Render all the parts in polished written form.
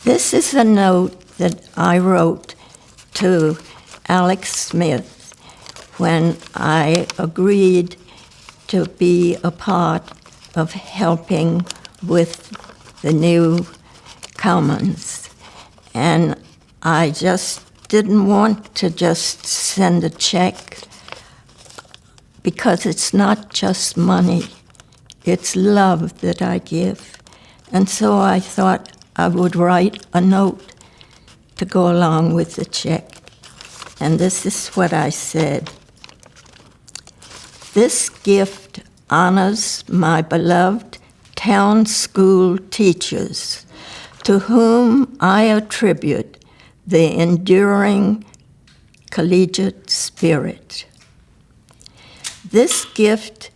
This is a note that I wrote to Alex Smith when I agreed to be a part of helping with the new commons. And I just didn't want to just send a check because it's not just money, it's love that I give. And so I thought I would write a note to go along with the check. And this is what I said. This gift honors my beloved town school teachers, to whom I attribute the enduring collegiate spirit. This gift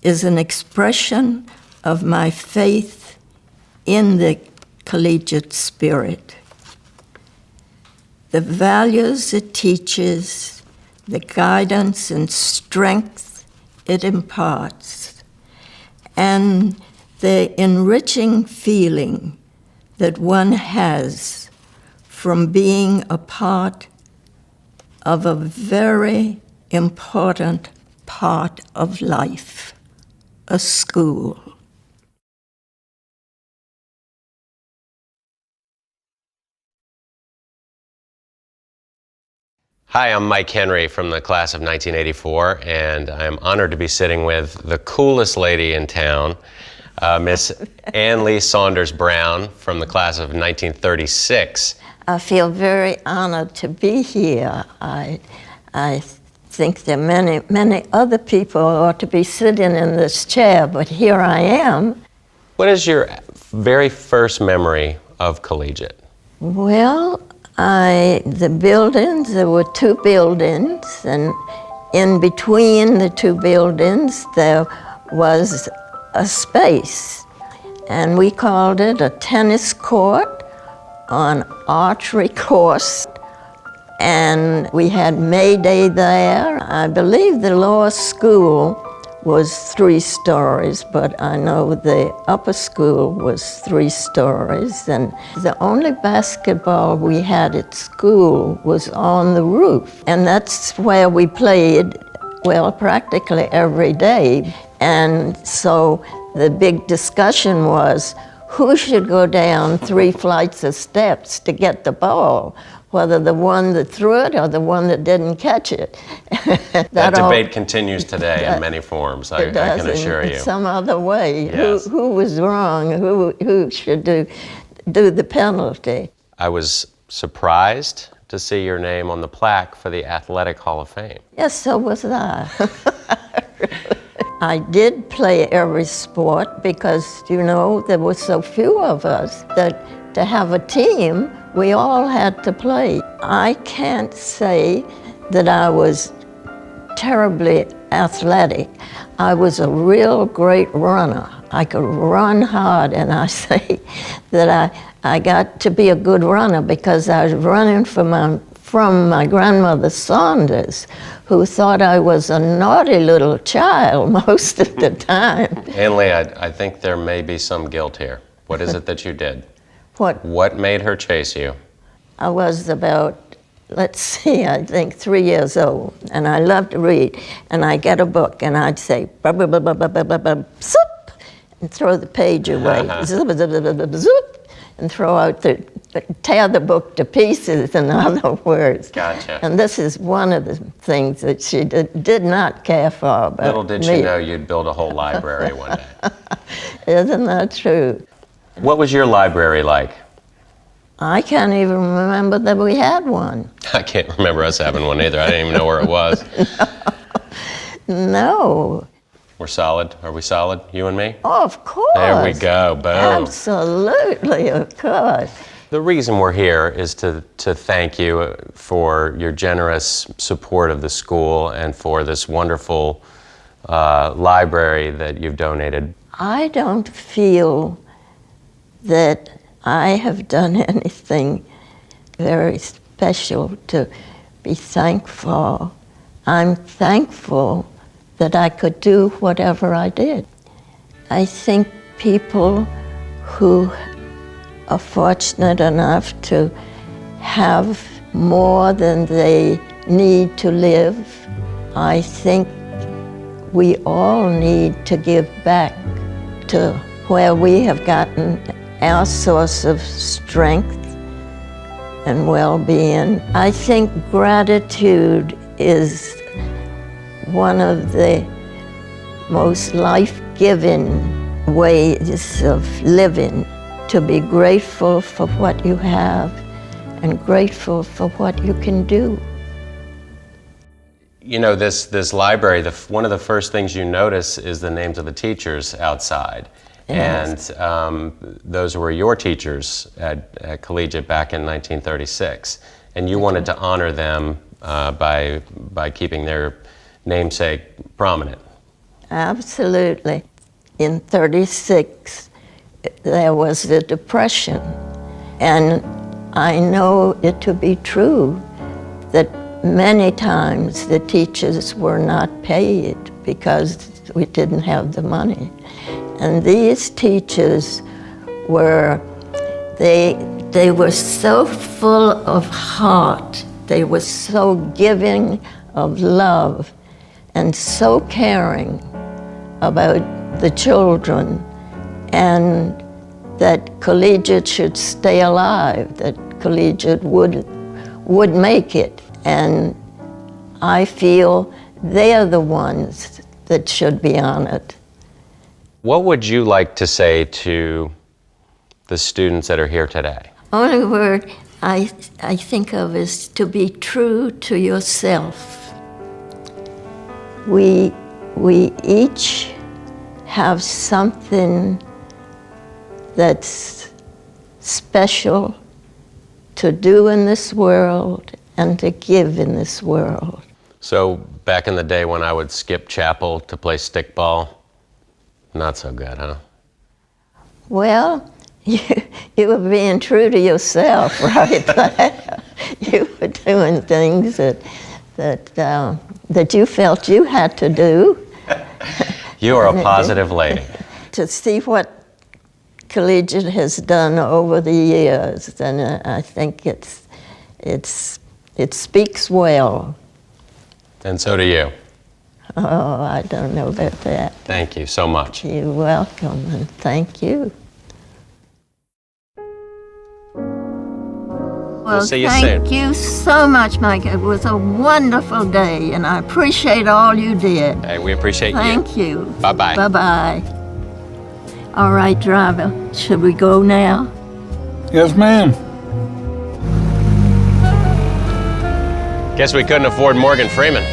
is an expression of my faith in the collegiate spirit. The values it teaches, the guidance and strength it imparts, and the enriching feeling that one has from being a part of a very important part of life, a school. Hi, I'm Mike Henry from the class of 1984, and I'm honored to be sitting with the coolest lady in town, Miss Ann Lee Saunders Brown from the class of 1936. I feel very honored to be here. I think there are many other people who ought to be sitting in this chair, but here I am. What is your very first memory of Collegiate? Well, the buildings, there were two buildings, and in between the two buildings there was a space, and we called it a tennis court on archery course, and we had May Day there. I believe the lower school was 3 stories, but I know the upper school was 3 stories, and the only basketball we had at school was on the roof, and that's where we played, well, practically every day. And so the big discussion was who should go down 3 flights of steps to get the ball, whether the one that threw it or the one that didn't catch it. that debate continues today in many forms, I can assure you. In some other way. Yes. Who was wrong? Who should do the penalty? I was surprised to see your name on the plaque for the Athletic Hall of Fame. Yes, so was I. I did play every sport because, you know, there were so few of us that to have a team, we all had to play. I can't say that I was terribly athletic. I was a real great runner. I could run hard, and I say that I got to be a good runner because I was running from my grandmother Saunders, who thought I was a naughty little child most of the time. Ann Lee, I think there may be some guilt here. What is it that you did? What made her chase you? I was about, let's see, I think 3 years old, and I loved to read. And I'd get a book, and I'd say, "Bub, bub, bub, bub, bub, bub, bub, zoop," and throw the page away, zoop, zoop, zoop, zoop, zoop, and tear the book to pieces, in other words. Gotcha. And this is one of the things that she did not care for about Little did me. she know you'd build a whole library one day. Isn't that true? What was your library like? I can't even remember that we had one. I can't remember us having one either. I didn't even know where it was. No. We're solid. Are we solid, you and me? Oh, of course. There we go. Boom. Absolutely, of course. The reason we're here is to thank you for your generous support of the school and for this wonderful library that you've donated. I don't feel that I have done anything very special to be thankful. I'm thankful that I could do whatever I did. I think people who are fortunate enough to have more than they need to live, I think we all need to give back to where we have gotten our source of strength and well-being. I think gratitude is one of the most life-giving ways of living, to be grateful for what you have and grateful for what you can do. You know, this library, one of the first things you notice is the names of the teachers outside. Yes. And those were your teachers at Collegiate back in 1936. And you wanted to honor them by keeping their namesake prominent. Absolutely. In '36, there was the Depression. And I know it to be true that many times the teachers were not paid because we didn't have the money. And these teachers were, they were so full of heart, they were so giving of love and so caring about the children, and that Collegiate should stay alive, that Collegiate would make it. And I feel they're the ones that should be honored. What would you like to say to the students that are here today? Only word I think of is to be true to yourself. We each have something that's special to do in this world and to give in this world. So back in the day when I would skip chapel to play stickball, not so good, huh? Well, you were being true to yourself right there. You were doing things that you felt you had to do. You are a positive lady. To see what Collegiate has done over the years, then I think it speaks well. And so do you. Oh, I don't know about that. Thank you so much. You're welcome, and thank you. Well, see you soon. Thank you so much, Mike. It was a wonderful day, and I appreciate all you did. Hey, we appreciate you. Thank you. Bye-bye. Bye-bye. All right, driver, should we go now? Yes, ma'am. Guess we couldn't afford Morgan Freeman.